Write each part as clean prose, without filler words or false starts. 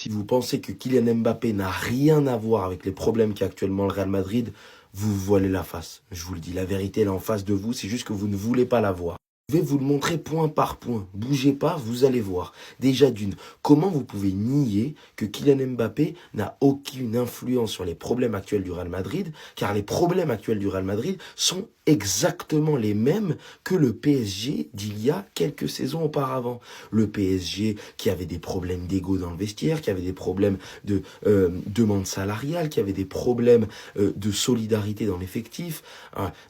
Si vous pensez que Kylian Mbappé n'a rien à voir avec les problèmes qu'a actuellement le Real Madrid, vous vous voilez la face. Je vous le dis, la vérité elle est en face de vous, c'est juste que vous ne voulez pas la voir. Je vais vous le montrer point par point. Bougez pas, vous allez voir. Déjà d'une, comment vous pouvez nier que Kylian Mbappé n'a aucune influence sur les problèmes actuels du Real Madrid, car les problèmes actuels du Real Madrid sont exactement les mêmes que le PSG d'il y a quelques saisons auparavant. Le PSG qui avait des problèmes d'ego dans le vestiaire, qui avait des problèmes de demande salariale, qui avait des problèmes de solidarité dans l'effectif,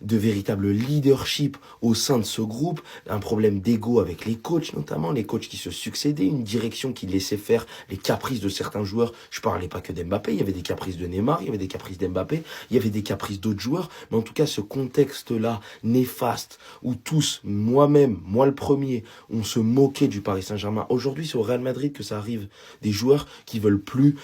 de véritable leadership au sein de ce groupe, un problème d'ego avec les coachs notamment, les coachs qui se succédaient, une direction qui laissait faire les caprices de certains joueurs. Je parlais pas que d'Mbappé, il y avait des caprices de Neymar, il y avait des caprices d'Mbappé, il y avait des caprices d'autres joueurs, mais en tout cas ce contexte-là néfaste où tous, moi-même, moi le premier, on se moquait du Paris Saint-Germain. Aujourd'hui c'est au Real Madrid que ça arrive, des joueurs qui veulent plus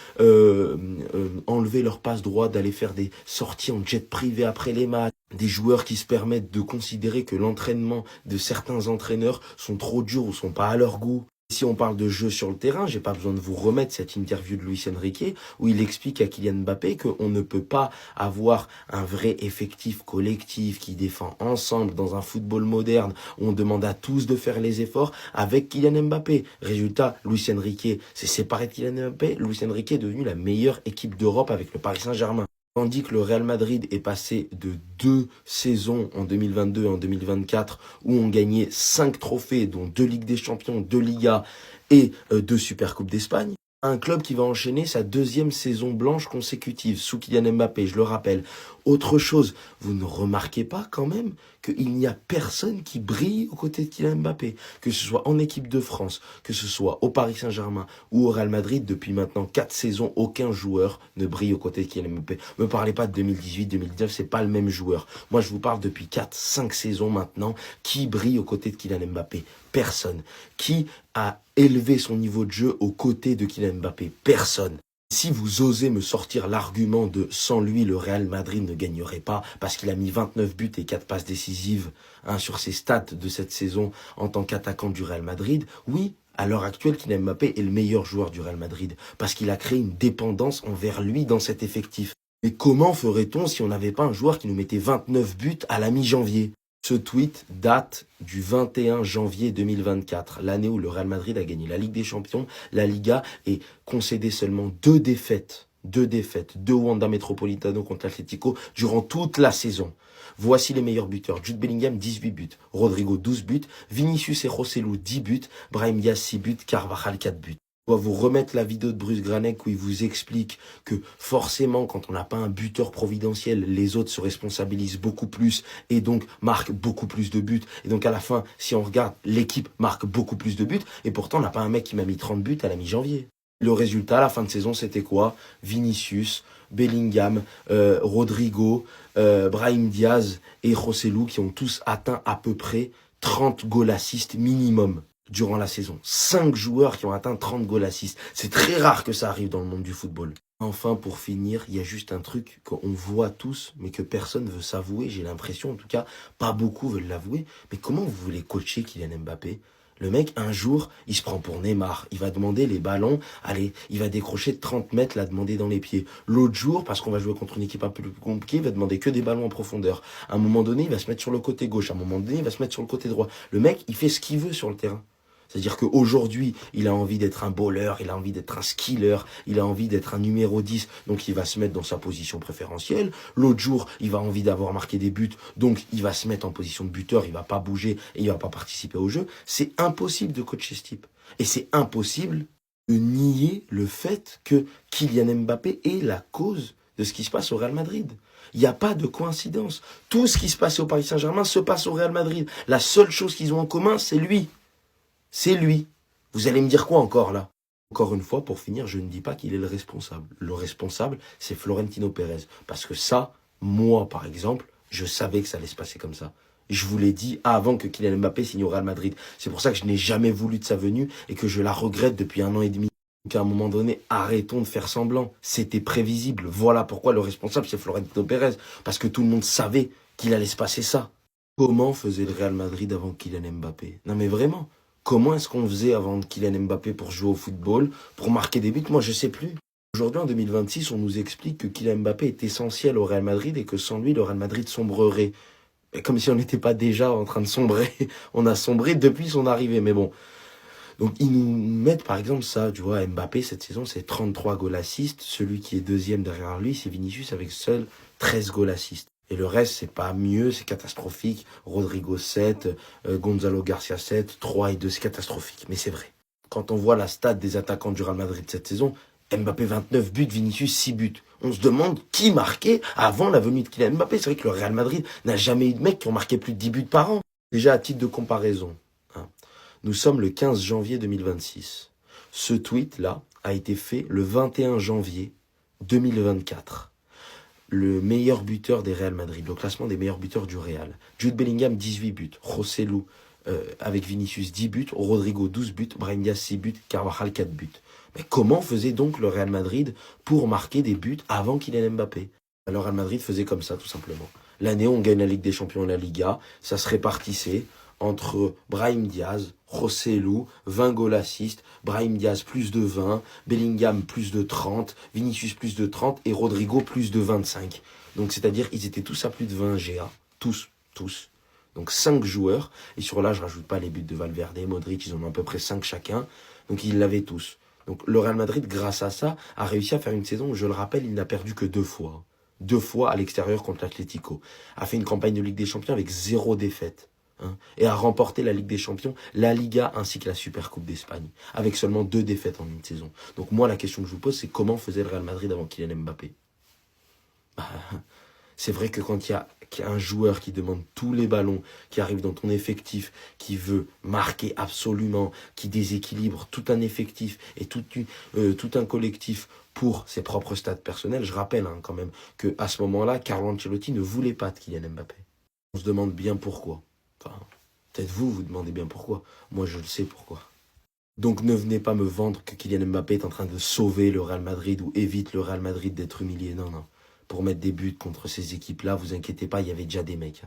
enlever leur passe droit, d'aller faire des sorties en jet privé après les matchs, des joueurs qui se permettent de considérer que l'entraînement de certains entraîneurs sont trop durs ou sont pas à leur goût. Si on parle de jeu sur le terrain, j'ai pas besoin de vous remettre cette interview de Luis Enrique où il explique à Kylian Mbappé qu'on ne peut pas avoir un vrai effectif collectif qui défend ensemble dans un football moderne où on demande à tous de faire les efforts avec Kylian Mbappé. Résultat, Luis Enrique s'est séparé de Kylian Mbappé. Luis Enrique est devenu la meilleure équipe d'Europe avec le Paris Saint-Germain. Tandis que le Real Madrid est passé de 2 saisons en 2022 et en 2024 où on gagnait 5 trophées, dont 2 Ligues des Champions, 2 Ligas et 2 Supercoupes d'Espagne, un club qui va enchaîner sa 2e saison blanche consécutive sous Kylian Mbappé, je le rappelle. Autre chose, vous ne remarquez pas quand même qu'il n'y a personne qui brille aux côtés de Kylian Mbappé, que ce soit en équipe de France, que ce soit au Paris Saint-Germain ou au Real Madrid, depuis maintenant 4 saisons, aucun joueur ne brille aux côtés de Kylian Mbappé. Me parlez pas de 2018-2019, c'est pas le même joueur. Moi, je vous parle depuis 4-5 saisons maintenant, qui brille aux côtés de Kylian Mbappé? Personne. Qui a élevé son niveau de jeu aux côtés de Kylian Mbappé? Personne. Si vous osez me sortir l'argument de sans lui, le Real Madrid ne gagnerait pas parce qu'il a mis 29 buts et 4 passes décisives sur ses stats de cette saison en tant qu'attaquant du Real Madrid, oui, à l'heure actuelle, Kylian Mbappé est le meilleur joueur du Real Madrid parce qu'il a créé une dépendance envers lui dans cet effectif. Mais comment ferait-on si on n'avait pas un joueur qui nous mettait 29 buts à la mi-janvier? Ce tweet date du 21 janvier 2024, l'année où le Real Madrid a gagné la Ligue des Champions, la Liga et concédé seulement 2 défaites, 2 Wanda Metropolitano contre l'Atlético durant toute la saison. Voici les meilleurs buteurs. Jude Bellingham, 18 buts. Rodrigo, 12 buts. Vinicius et Joselu, 10 buts. Brahim Diaz, 6 buts. Carvajal, 4 buts. Je dois vous remettre la vidéo de Bruce Granek où il vous explique que forcément, quand on n'a pas un buteur providentiel, les autres se responsabilisent beaucoup plus et donc marquent beaucoup plus de buts. Et donc à la fin, si on regarde, l'équipe marque beaucoup plus de buts et pourtant on n'a pas un mec qui m'a mis 30 buts à la mi-janvier. Le résultat, à la fin de saison, c'était quoi? Vinicius, Bellingham, Rodrigo, Brahim Diaz et Joselu qui ont tous atteint à peu près 30 goals assists minimum durant la saison. 5 joueurs qui ont atteint 30 goals assists. C'est très rare que ça arrive dans le monde du football. Enfin, pour finir, il y a juste un truc qu'on voit tous, mais que personne ne veut s'avouer. J'ai l'impression, en tout cas, pas beaucoup veulent l'avouer. Mais comment vous voulez coacher Kylian Mbappé? Le mec, un jour, il se prend pour Neymar. Il va demander les ballons. Allez, il va décrocher de 30 mètres, la demander dans les pieds. L'autre jour, parce qu'on va jouer contre une équipe un peu plus compliquée, il va demander que des ballons en profondeur. À un moment donné, il va se mettre sur le côté gauche. À un moment donné, il va se mettre sur le côté droit. Le mec, il fait ce qu'il veut sur le terrain. C'est-à-dire qu'aujourd'hui, il a envie d'être un bowler, il a envie d'être un skiller, il a envie d'être un numéro 10, donc il va se mettre dans sa position préférentielle. L'autre jour, il va envie d'avoir marqué des buts, donc il va se mettre en position de buteur, il va pas bouger et il va pas participer au jeu. C'est impossible de coacher ce type. Et c'est impossible de nier le fait que Kylian Mbappé est la cause de ce qui se passe au Real Madrid. Il n'y a pas de coïncidence. Tout ce qui se passe au Paris Saint-Germain se passe au Real Madrid. La seule chose qu'ils ont en commun, c'est lui. C'est lui. Vous allez me dire quoi encore là? Encore une fois, pour finir, je ne dis pas qu'il est le responsable. Le responsable, c'est Florentino Pérez. Parce que ça, moi par exemple, je savais que ça allait se passer comme ça. Je vous l'ai dit avant que Kylian Mbappé signe au Real Madrid. C'est pour ça que je n'ai jamais voulu de sa venue et que je la regrette depuis 1 an et demi. Donc à un moment donné, arrêtons de faire semblant. C'était prévisible. Voilà pourquoi le responsable, c'est Florentino Pérez. Parce que tout le monde savait qu'il allait se passer ça. Comment faisait le Real Madrid avant Kylian Mbappé? Non mais vraiment. Comment est-ce qu'on faisait avant de Kylian Mbappé pour jouer au football, pour marquer des buts? Moi, je sais plus. Aujourd'hui, en 2026, on nous explique que Kylian Mbappé est essentiel au Real Madrid et que sans lui, le Real Madrid sombrerait. Et comme si on n'était pas déjà en train de sombrer. On a sombré depuis son arrivée, mais bon. Donc, ils nous mettent, par exemple, ça, tu vois, Mbappé, cette saison, c'est 33 goals assists. Celui qui est deuxième derrière lui, c'est Vinicius avec seuls 13 goals assists. Et le reste, c'est pas mieux, c'est catastrophique. Rodrigo 7, Gonzalo Garcia 7, 3 et 2, c'est catastrophique. Mais c'est vrai. Quand on voit la stat des attaquants du Real Madrid cette saison, Mbappé 29 buts, Vinicius 6 buts. On se demande qui marquait avant la venue de Kylian Mbappé. C'est vrai que le Real Madrid n'a jamais eu de mecs qui ont marqué plus de 10 buts par an. Déjà, à titre de comparaison, hein, nous sommes le 15 janvier 2026. Ce tweet-là a été fait le 21 janvier 2024. Le meilleur buteur des Real Madrid, le classement des meilleurs buteurs du Real. Jude Bellingham, 18 buts. Joselu, avec Vinicius, 10 buts. Rodrigo, 12 buts. Brahim Diaz, 6 buts. Carvajal, 4 buts. Mais comment faisait donc le Real Madrid pour marquer des buts avant Kylian Mbappé? Le Real Madrid faisait comme ça, tout simplement. L'année où on gagne la Ligue des Champions et la Liga, ça se répartissait entre Brahim Diaz, Joselu, 20 goals assists, Brahim Diaz plus de 20, Bellingham plus de 30, Vinicius plus de 30 et Rodrigo plus de 25. Donc c'est-à-dire ils étaient tous à plus de 20 GA, tous. Donc 5 joueurs, et sur là je rajoute pas les buts de Valverde et Modric, ils en ont à peu près 5 chacun, donc ils l'avaient tous. Donc le Real Madrid, grâce à ça, a réussi à faire une saison où, je le rappelle, il n'a perdu que 2 fois. 2 fois à l'extérieur contre l'Atlético. A fait une campagne de Ligue des Champions avec 0 défaite. Hein, et a remporté la Ligue des Champions, la Liga ainsi que la Supercoupe d'Espagne. Avec seulement 2 défaites en une saison. Donc moi, la question que je vous pose, c'est comment faisait le Real Madrid avant Kylian Mbappé? C'est vrai que quand il y a un joueur qui demande tous les ballons, qui arrive dans ton effectif, qui veut marquer absolument, qui déséquilibre tout un effectif et tout un collectif pour ses propres stats personnels, je rappelle quand même qu'à ce moment-là, Carlo Ancelotti ne voulait pas de Kylian Mbappé. On se demande bien pourquoi. Enfin, peut-être vous demandez bien pourquoi. Moi, je le sais pourquoi. Donc ne venez pas me vendre que Kylian Mbappé est en train de sauver le Real Madrid ou évite le Real Madrid d'être humilié. Non. Pour mettre des buts contre ces équipes-là, vous inquiétez pas, il y avait déjà des mecs.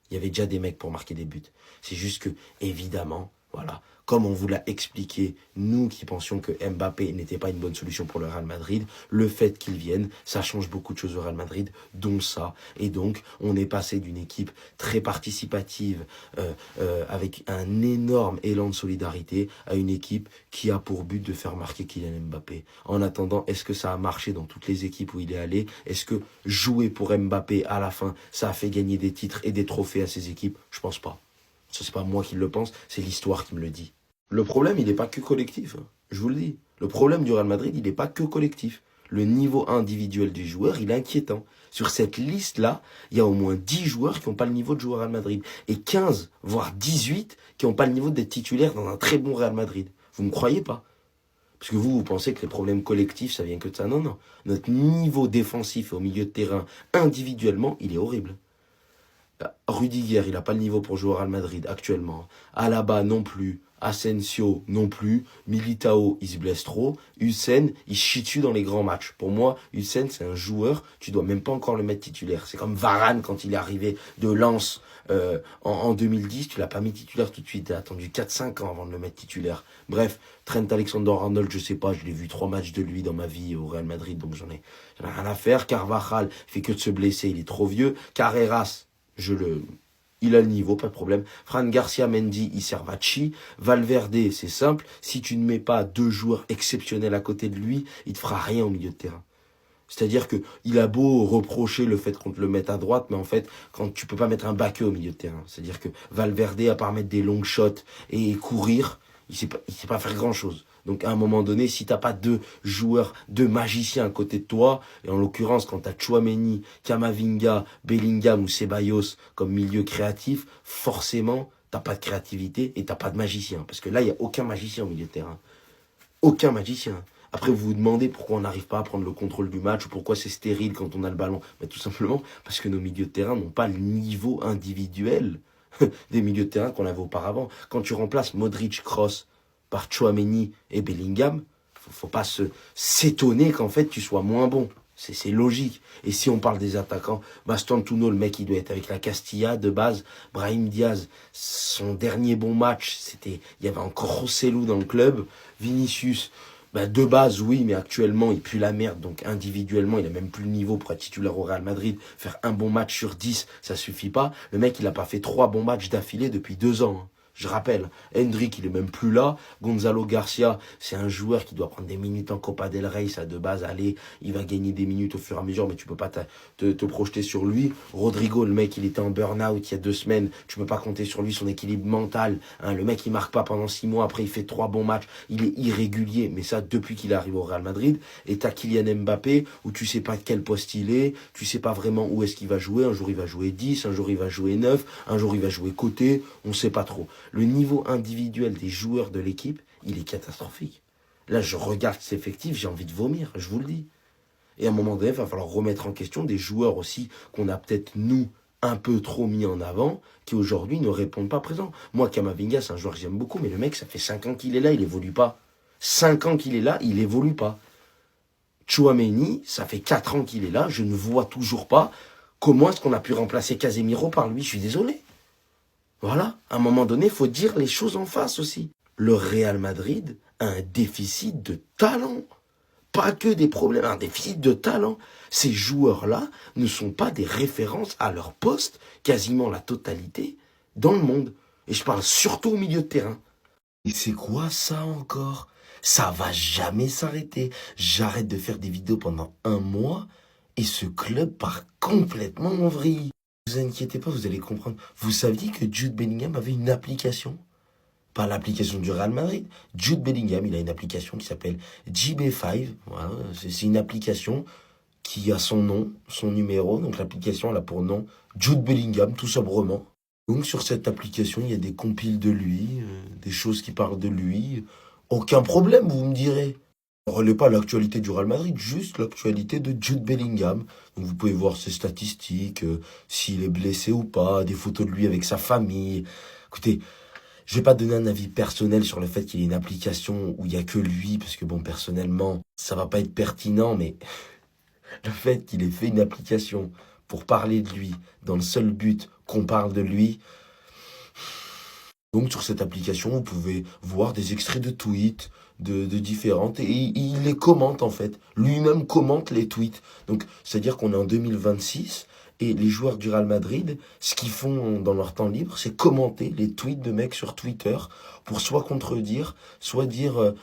Il y avait déjà des mecs pour marquer des buts. C'est juste que, évidemment, voilà, comme on vous l'a expliqué, nous qui pensions que Mbappé n'était pas une bonne solution pour le Real Madrid, le fait qu'il vienne, ça change beaucoup de choses au Real Madrid, dont ça. Et donc, on est passé d'une équipe très participative, avec un énorme élan de solidarité, à une équipe qui a pour but de faire marquer Kylian Mbappé. En attendant, est-ce que ça a marché dans toutes les équipes où il est allé? Est-ce que jouer pour Mbappé, à la fin, ça a fait gagner des titres et des trophées à ses équipes? Je pense pas. Ça, c'est pas moi qui le pense, c'est l'histoire qui me le dit. Le problème, il n'est pas que collectif. Je vous le dis. Le problème du Real Madrid, il n'est pas que collectif. Le niveau individuel du joueur, il est inquiétant. Sur cette liste-là, il y a au moins 10 joueurs qui n'ont pas le niveau de jouer au Real Madrid. Et 15, voire 18, qui n'ont pas le niveau d'être titulaires dans un très bon Real Madrid. Vous ne me croyez pas? Parce que vous pensez que les problèmes collectifs, ça vient que de ça. Non. Notre niveau défensif au milieu de terrain, individuellement, il est horrible. Rudiger, il n'a pas le niveau pour jouer au Real Madrid actuellement. Alaba non plus. Asensio non plus. Militao, il se blesse trop. Hussein, il chie dessus dans les grands matchs. Pour moi, Hussein, c'est un joueur, tu dois même pas encore le mettre titulaire. C'est comme Varane quand il est arrivé de Lens en 2010, tu l'as pas mis titulaire tout de suite. Tu as attendu 4-5 ans avant de le mettre titulaire. Bref, Trent Alexander-Arnold, je sais pas, je l'ai vu 3 matchs de lui dans ma vie au Real Madrid, donc j'en ai rien à faire. Carvajal, il fait que de se blesser, il est trop vieux. Carreras, il a le niveau, pas de problème. Fran Garcia, Mendy, Iservachi. Valverde, c'est simple. Si tu ne mets pas 2 joueurs exceptionnels à côté de lui, il te fera rien au milieu de terrain. C'est-à-dire que il a beau reprocher le fait qu'on te le mette à droite, mais en fait, quand tu peux pas mettre un baqueux au milieu de terrain. C'est-à-dire que Valverde, à part mettre des longs shots et courir, il sait pas faire grand-chose. Donc à un moment donné, si t'as pas 2 joueurs, 2 magiciens à côté de toi, et en l'occurrence quand t'as Tchouaméni, Camavinga, Bellingham ou Ceballos comme milieu créatif, forcément t'as pas de créativité et t'as pas de magicien. Parce que là, il y a aucun magicien au milieu de terrain. Aucun magicien. Après, vous vous demandez pourquoi on n'arrive pas à prendre le contrôle du match ou pourquoi c'est stérile quand on a le ballon. Mais tout simplement parce que nos milieux de terrain n'ont pas le niveau individuel des milieux de terrain qu'on avait auparavant. Quand tu remplaces Modric, Kroos par Tchouaméni et Bellingham, faut pas s'étonner qu'en fait tu sois moins bon. C'est logique. Et si on parle des attaquants, Mastantuono, le mec, il doit être avec la Castilla de base. Brahim Diaz, son dernier bon match, il y avait encore Rossellou dans le club. Vinicius, de base, oui, mais actuellement, il pue la merde. Donc, individuellement, il a même plus le niveau pour être titulaire au Real Madrid. Faire un bon match sur 10, ça suffit pas. Le mec, il a pas fait 3 bons matchs d'affilée depuis 2 ans. Je rappelle, Hendrick, il est même plus là. Gonzalo Garcia, c'est un joueur qui doit prendre des minutes en Copa del Rey. Ça, de base, allez, il va gagner des minutes au fur et à mesure, mais tu peux pas te projeter sur lui. Rodrigo, le mec, il était en burn-out il y a 2 semaines. Tu peux pas compter sur lui, son équilibre mental. Le mec, il marque pas pendant 6 mois. Après, il fait 3 bons matchs. Il est irrégulier. Mais ça, depuis qu'il arrive au Real Madrid. Et t'as Kylian Mbappé, où tu sais pas de quel poste il est. Tu sais pas vraiment où est-ce qu'il va jouer. Un jour, il va jouer 10. Un jour, il va jouer 9. Un jour, il va jouer côté. On sait pas trop. Le niveau individuel des joueurs de l'équipe, il est catastrophique. Là, je regarde cet effectif, j'ai envie de vomir, je vous le dis. Et à un moment donné, il va falloir remettre en question des joueurs aussi qu'on a peut-être, nous, un peu trop mis en avant, qui aujourd'hui ne répondent pas présent. Moi, Camavinga, c'est un joueur que j'aime beaucoup, mais le mec, ça fait 5 ans qu'il est là, il évolue pas. 5 ans qu'il est là, il évolue pas. Tchouaméni, ça fait 4 ans qu'il est là, je ne vois toujours pas comment est-ce qu'on a pu remplacer Casemiro par lui, je suis désolé. Voilà, à un moment donné, il faut dire les choses en face aussi. Le Real Madrid a un déficit de talent. Pas que des problèmes, un déficit de talent. Ces joueurs-là ne sont pas des références à leur poste, quasiment la totalité, dans le monde. Et je parle surtout au milieu de terrain. Et c'est quoi ça encore? Ça va jamais s'arrêter. J'arrête de faire des vidéos pendant 1 mois et ce club part complètement en vrille. Ne vous inquiétez pas, vous allez comprendre. Vous saviez que Jude Bellingham avait une application? Pas l'application du Real Madrid. Jude Bellingham, il a une application qui s'appelle JB5. Voilà, c'est une application qui a son nom, son numéro. Donc l'application, elle a pour nom Jude Bellingham, tout sobrement. Donc sur cette application, il y a des compiles de lui, des choses qui parlent de lui. Aucun problème, vous me direz. On ne relaie pas l'actualité du Real Madrid, juste l'actualité de Jude Bellingham. Donc vous pouvez voir ses statistiques, s'il est blessé ou pas, des photos de lui avec sa famille. Écoutez, je vais pas donner un avis personnel sur le fait qu'il y ait une application où il y a que lui, parce que bon, personnellement, ça va pas être pertinent, mais le fait qu'il ait fait une application pour parler de lui, dans le seul but qu'on parle de lui. Donc sur cette application, vous pouvez voir des extraits de tweets, de différentes, et il les commente en fait. Lui-même commente les tweets. Donc c'est-à-dire qu'on est en 2026, et les joueurs du Real Madrid, ce qu'ils font dans leur temps libre, c'est commenter les tweets de mecs sur Twitter pour soit contredire, soit dire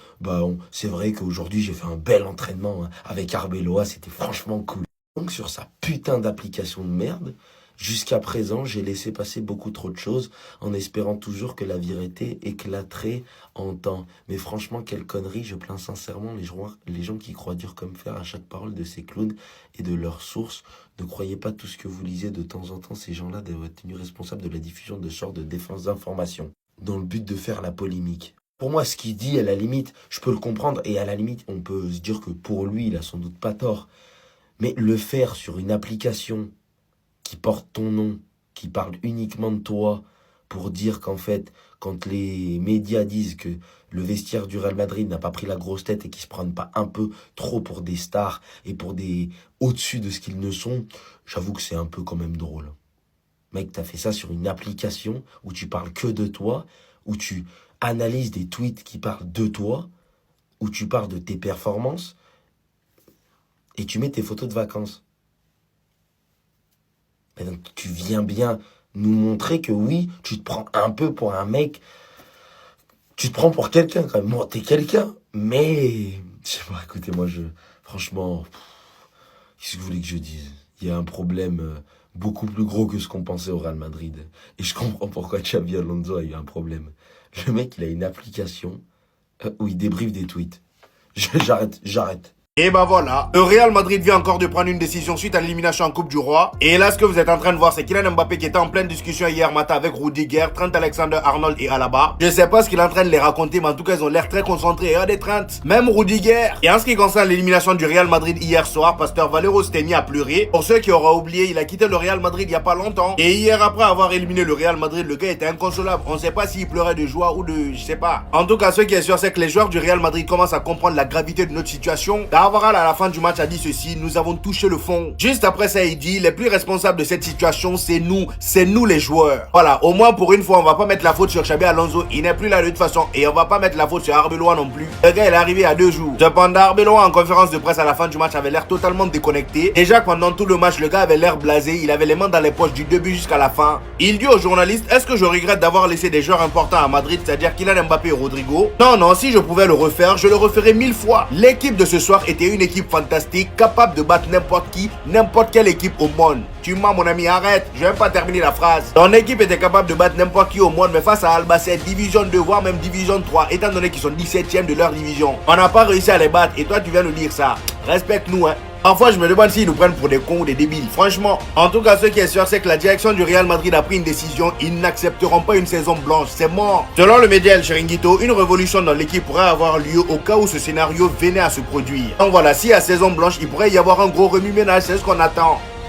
c'est vrai qu'aujourd'hui j'ai fait un bel entraînement avec Arbeloa, c'était franchement cool. Donc sur sa putain d'application de merde, jusqu'à présent, j'ai laissé passer beaucoup trop de choses en espérant toujours que la vérité éclaterait en temps. Mais franchement, quelle connerie, je plains sincèrement les gens qui croient dur comme fer à chaque parole de ces clowns et de leurs sources. Ne croyez pas tout ce que vous lisez de temps en temps, ces gens-là doivent être tenus responsables de la diffusion de sortes de défense d'informations, dans le but de faire la polémique. Pour moi, ce qu'il dit, à la limite, je peux le comprendre, et à la limite, on peut se dire que pour lui, il a sans doute pas tort. Mais le faire sur une application qui porte ton nom, qui parle uniquement de toi, pour dire qu'en fait, quand les médias disent que le vestiaire du Real Madrid n'a pas pris la grosse tête et qu'ils se prennent pas un peu trop pour des stars et pour des au-dessus de ce qu'ils ne sont, j'avoue que c'est un peu quand même drôle. Mec, t'as fait ça sur une application où tu parles que de toi, où tu analyses des tweets qui parlent de toi, où tu parles de tes performances, et tu mets tes photos de vacances. Mais donc, tu viens bien nous montrer que oui, tu te prends un peu pour un mec. Tu te prends pour quelqu'un quand même. Moi, t'es quelqu'un. Mais, je sais pas, écoutez, moi, franchement, qu'est-ce que vous voulez que je dise? Il y a un problème beaucoup plus gros que ce qu'on pensait au Real Madrid. Et je comprends pourquoi Xabi Alonso a eu un problème. Le mec, il a une application où il débriefe des tweets. J'arrête. Et bah voilà, le Real Madrid vient encore de prendre une décision suite à l'élimination en Coupe du Roi. Et là, ce que vous êtes en train de voir, c'est Kylian Mbappé qui était en pleine discussion hier matin avec Rudiger, Trent Alexander-Arnold et Alaba. Je sais pas ce qu'il est en train de les raconter, mais en tout cas, ils ont l'air très concentrés. Et regardez Trent, même Rudiger. Et en ce qui concerne l'élimination du Real Madrid hier soir, Pasteur Valero s'était mis à pleurer. Pour ceux qui auraient oublié, il a quitté le Real Madrid il y a pas longtemps. Et hier, après avoir éliminé le Real Madrid, le gars était inconsolable. On sait pas s'il pleurait de joie ou de... je sais pas. En tout cas, ce qui est sûr, c'est que les joueurs du Real Madrid commencent à comprendre la gravité de notre situation. Carvajal à la fin du match a dit ceci: nous avons touché le fond. Juste après ça, il dit: les plus responsables de cette situation, c'est nous les joueurs. Voilà, au moins pour une fois, on va pas mettre la faute sur Xabi Alonso, il n'est plus là de toute façon, et on va pas mettre la faute sur Arbeloa non plus. Le gars, il est arrivé à 2 jours. Cependant, Arbeloa en conférence de presse à la fin du match avait l'air totalement déconnecté. Déjà pendant tout le match, le gars avait l'air blasé, il avait les mains dans les poches du début jusqu'à la fin. Il dit aux journalistes: est-ce que je regrette d'avoir laissé des joueurs importants à Madrid, c'est-à-dire Kylian Mbappé et Rodrigo? Non, si je pouvais le refaire, je le referais 1000 fois. L'équipe de ce soir était une équipe fantastique, capable de battre n'importe qui, n'importe quelle équipe au monde. Tu mens, mon ami, arrête, je vais même pas terminer la phrase. Ton équipe était capable de battre n'importe qui au monde, mais face à Albacete, division 2, voire même division 3, étant donné qu'ils sont 17e de leur division, on n'a pas réussi à les battre, et toi tu viens nous dire ça. Respecte-nous, hein. Parfois, je me demande s'ils nous prennent pour des cons ou des débiles. Franchement, en tout cas, ce qui est sûr, c'est que la direction du Real Madrid a pris une décision. Ils n'accepteront pas une saison blanche. C'est mort. Selon le média El Chiringuito, une révolution dans l'équipe pourrait avoir lieu au cas où ce scénario venait à se produire. Donc voilà, si à saison blanche, il pourrait y avoir un gros remue-ménage. C'est ce qu'on attend.